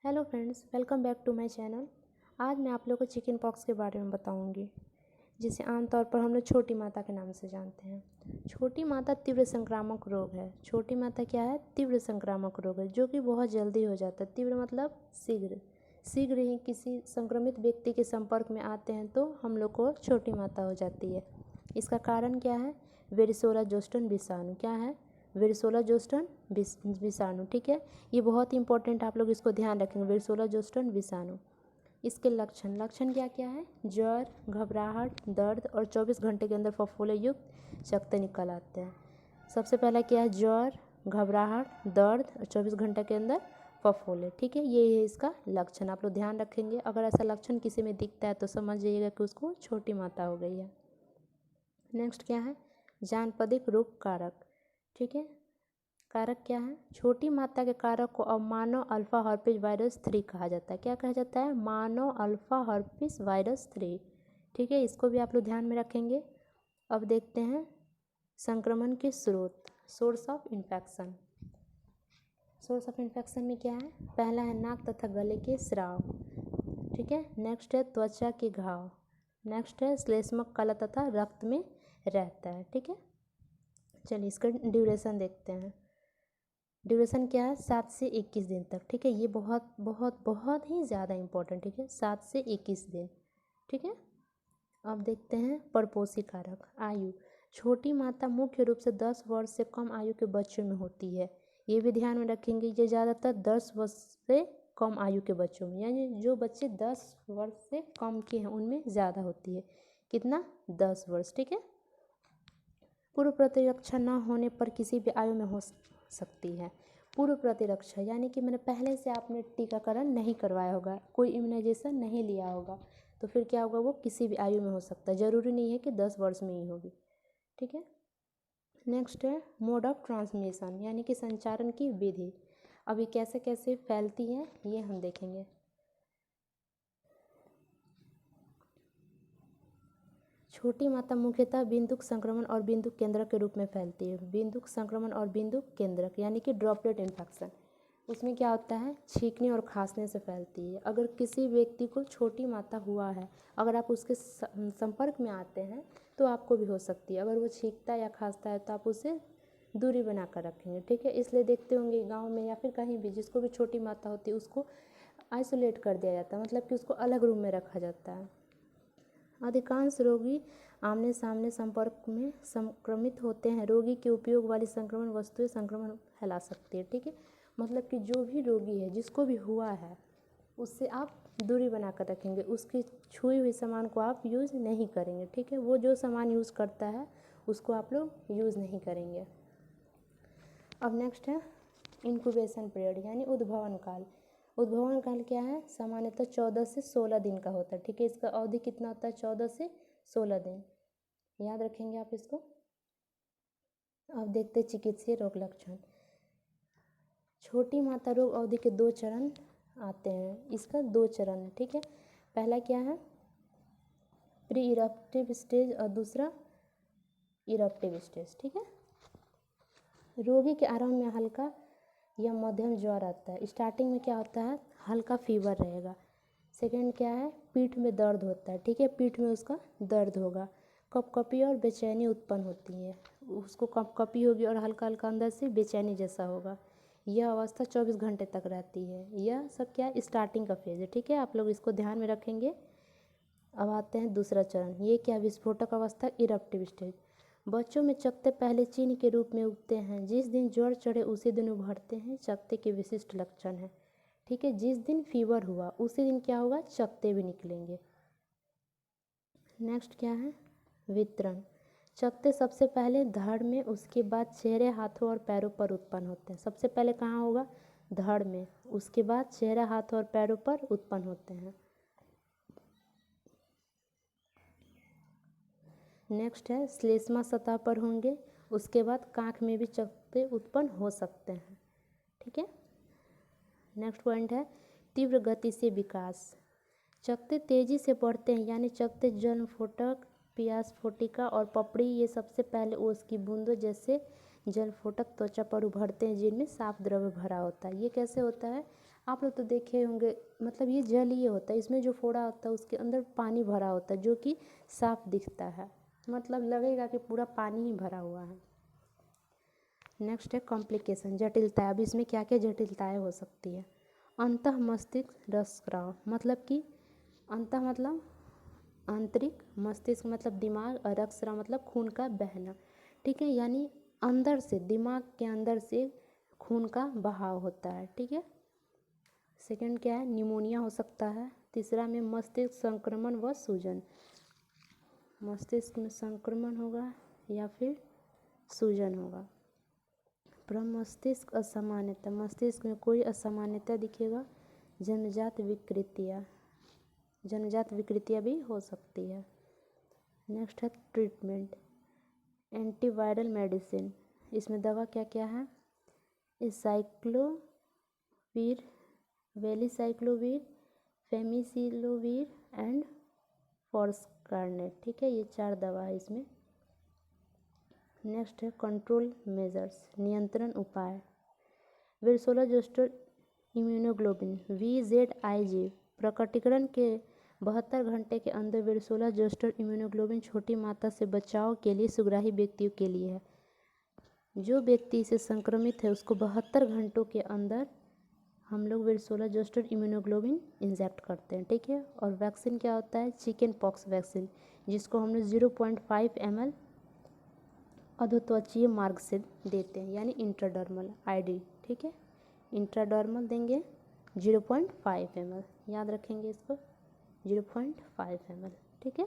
Hello friends, welcome back to my channel. आज मैं आप लोगों को चिकन पॉक्स के बारे में बताऊंगी, जिसे आमतौर पर हम लोग छोटी माता के नाम से जानते हैं। छोटी माता तीव्र संक्रामक रोग है। छोटी माता क्या है? तीव्र संक्रामक रोग है, जो कि बहुत जल्दी हो जाता है। तीव्र मतलब शीघ्र। शीघ्र ही किसी संक्रमित व्यक्ति के संपर्क में आते हैं तो हम लोग को छोटी माता हो जाती है। इसका कारण क्या है? वेरिसोला जोस्टन विषाणु। क्या है? वेरिसोला जोस्टन विषाणु। ठीक है, ये बहुत ही इंपॉर्टेंट, आप लोग इसको ध्यान रखेंगे। वेरिसोला जोस्टन विषाणु। इसके लक्षण क्या क्या है? ज्वर, घबराहट, दर्द और 24 घंटे के अंदर फफोले युक्त चकत्ते निकल आते हैं। सबसे पहला क्या है? ज्वर, घबराहट, दर्द और 24 घंटे के अंदर फफोले। ठीक है, ये है इसका लक्षण, आप लोग ध्यान रखेंगे। अगर ऐसा लक्षण किसी में दिखता है तो समझ जाइएगा कि उसको छोटी माता हो गई है। नेक्स्ट क्या है? जानपदिक रोग कारक। ठीक है, कारक क्या है? छोटी मात्रा के कारक को अब मानव अल्फा हर्पिस वायरस 3 कहा जाता है। क्या कहा जाता है? मानव अल्फा हर्पिस वायरस 3। ठीक है, इसको भी आप लोग ध्यान में रखेंगे। अब देखते हैं संक्रमण के स्रोत, source of infection. Source of infection में क्या है? पहला है नाक तथा गले के स्राव। ठीक है, नेक्स्ट है त्वचा के घाव। नेक्स्ट है श्लेष्मक कला तथा रक्त में रहता है। ठीक है, चलिए इसका ड्यूरेशन देखते हैं। ड्यूरेशन क्या है? 7 से 21 दिन तक। ठीक है, ये बहुत बहुत बहुत ही ज़्यादा इंपॉर्टेंट। ठीक है, 7 से 21 दिन। ठीक है, अब देखते हैं परपोषी कारक। आयु। छोटी माता मुख्य रूप से 10 वर्ष से कम आयु के बच्चों में होती है। ये भी ध्यान में रखेंगे, ये ज़्यादातर 10 वर्ष से कम आयु के बच्चों में, यानी जो बच्चे 10 वर्ष से कम के हैं उनमें ज़्यादा होती है। कितना? 10 वर्ष। ठीक है, पूर्व प्रतिरक्षा न होने पर किसी भी आयु में हो सकती है। पूर्व प्रतिरक्षा यानी कि मैंने पहले से आपने टीकाकरण नहीं करवाया होगा, कोई इम्यूनाइजेशन नहीं लिया होगा, तो फिर क्या होगा? वो किसी भी आयु में हो सकता है, ज़रूरी नहीं है कि 10 वर्ष में ही होगी। ठीक है, नेक्स्ट है मोड ऑफ ट्रांसमिशन, यानी कि संचारण की विधि। अभी कैसे कैसे फैलती है ये हम देखेंगे। छोटी माता मुख्यतः बिंदुक संक्रमण और बिंदुक केंद्रक के रूप में फैलती है। बिंदुक संक्रमण और बिंदुक केंद्रक यानी कि ड्रॉपलेट इन्फेक्शन। उसमें क्या होता है? छींकने और खांसने से फैलती है। अगर किसी व्यक्ति को छोटी माता हुआ है, अगर आप उसके संपर्क में आते हैं तो आपको भी हो सकती है। अगर वो छींकता या खांसता है तो आप उससे दूरी बना कर रखेंगे। ठीक है, इसलिए देखते होंगे गाँव में या फिर कहीं भी जिसको भी छोटी माता होती है उसको आइसोलेट कर दिया जाता है, मतलब कि उसको अलग रूम में रखा जाता है। अधिकांश रोगी आमने सामने संपर्क में संक्रमित होते हैं। रोगी के उपयोग वाली संक्रमण वस्तुएं संक्रमण फैला सकती है। ठीक है, मतलब कि जो भी रोगी है, जिसको भी हुआ है, उससे आप दूरी बना कर रखेंगे। उसकी छुई हुई सामान को आप यूज़ नहीं करेंगे। ठीक है, वो जो सामान यूज़ करता है उसको आप लोग यूज़ नहीं करेंगे। अब नेक्स्ट है इंक्यूबेशन पीरियड, यानी उद्भवन काल। उद्भवन काल क्या है? सामान्यतः 14 से 16 दिन का होता है। ठीक है, इसका अवधि कितना होता है? 14 से 16 दिन, याद रखेंगे आप इसको। अब देखते चिकित्सीय रोग लक्षण। छोटी माता रोग अवधि के 2 चरण आते हैं। इसका 2 चरण है। ठीक है, पहला क्या है? प्री इरप्टिव स्टेज और दूसरा इरप्टिव स्टेज। ठीक है, रोगी के आरंभ में हल्का या मध्यम ज्वर आता है। स्टार्टिंग में क्या होता है? हल्का फीवर रहेगा। सेकेंड क्या है? पीठ में दर्द होता है। ठीक है, पीठ में उसका दर्द होगा। कपकपी और बेचैनी उत्पन्न होती है। उसको कपकपी होगी और हल्का हल्का अंदर से बेचैनी जैसा होगा। यह अवस्था 24 घंटे तक रहती है। यह सब क्या? स्टार्टिंग का फेज है। ठीक है, आप लोग इसको ध्यान में रखेंगे। अब आते हैं दूसरा चरण। ये क्या? विस्फोटक अवस्था, इरप्टिव स्टेज। बच्चों में चकत्ते पहले चिन्ह के रूप में उगते हैं। जिस दिन ज्वर चढ़े उसी दिन उभरते हैं। चकत्ते के विशिष्ट लक्षण हैं। ठीक है, जिस दिन फीवर हुआ उसी दिन क्या होगा? चकत्ते भी निकलेंगे। नेक्स्ट क्या है? वितरण। चकत्ते सबसे पहले धड़ में, उसके बाद चेहरे, हाथों और पैरों पर उत्पन्न होते हैं। सबसे पहले कहाँ होगा? धड़ में, उसके बाद चेहरा, हाथ और पैरों पर उत्पन्न होते हैं। नेक्स्ट है श्लेष्मा सतह पर होंगे, उसके बाद कांख में भी चकत्ते उत्पन्न हो सकते हैं। ठीक है, नेक्स्ट पॉइंट है तीव्र गति से विकास। चकत्ते तेजी से बढ़ते हैं, यानी चकत्ते जलफोटक, पियासफोटिका और पपड़ी, ये सबसे पहले ओस की बूंदों जैसे जलफोटक त्वचा पर उभरते हैं जिनमें साफ द्रव्य भरा होता है। ये कैसे होता है? आप लोग तो देखे होंगे, मतलब ये जल ही होता है, इसमें जो फोड़ा होता है उसके अंदर पानी भरा होता है जो कि साफ दिखता है, मतलब लगेगा कि पूरा पानी ही भरा हुआ है। नेक्स्ट है कॉम्प्लिकेशन, जटिलता। अब इसमें क्या क्या जटिलताएं हो सकती है। अंतः मस्तिष्क रसस्राव, मतलब कि अंतः मतलब आंतरिक, मस्तिष्क मतलब दिमाग, और रक्तस्राव मतलब खून का बहना। ठीक है, यानी अंदर से, दिमाग के अंदर से खून का बहाव होता है। ठीक है। सेकंड क्या है, निमोनिया हो सकता है। तीसरा में मस्तिष्क संक्रमण व सूजन, मस्तिष्क में संक्रमण होगा या फिर सूजन होगा। मस्तिष्क असामान्यता, मस्तिष्क में कोई असामान्यता दिखेगा। जन्मजात विकृतियाँ, जन्मजात विकृतियाँ भी हो सकती है। नेक्स्ट है ट्रीटमेंट, एंटीवायरल मेडिसिन। इसमें दवा क्या क्या है, साइक्लोवीर, वेलिसाइक्लोवीर, फेमिसिलोवीर एंड फॉस्कारनेट। ठीक है, ये 4 दवा है इसमें। नेक्स्ट है कंट्रोल मेजर्स, नियंत्रण उपाय। विरसोला जोस्टर इम्यूनोग्लोबिन VZIG प्रकटीकरण के 72 घंटे के अंदर विरसोला जोस्टर इम्यूनोग्लोबिन छोटी माता से बचाव के लिए सुग्राही व्यक्तियों के लिए है। जो व्यक्ति इसे संक्रमित है उसको 72 घंटों के अंदर हम लोग विरसोला जोस्टर इम्यूनोग्लोबिन इंजेक्ट करते हैं। ठीक है। और वैक्सीन क्या होता है, चिकन पॉक्स वैक्सीन, जिसको हम लोग 0.5 ml अधोत्वचीय मार्ग से देते हैं, यानी इंट्राडर्मल ID। ठीक है, इंट्राडर्मल देंगे 0.5 ml, याद रखेंगे इसको, 0.5 ml। ठीक है।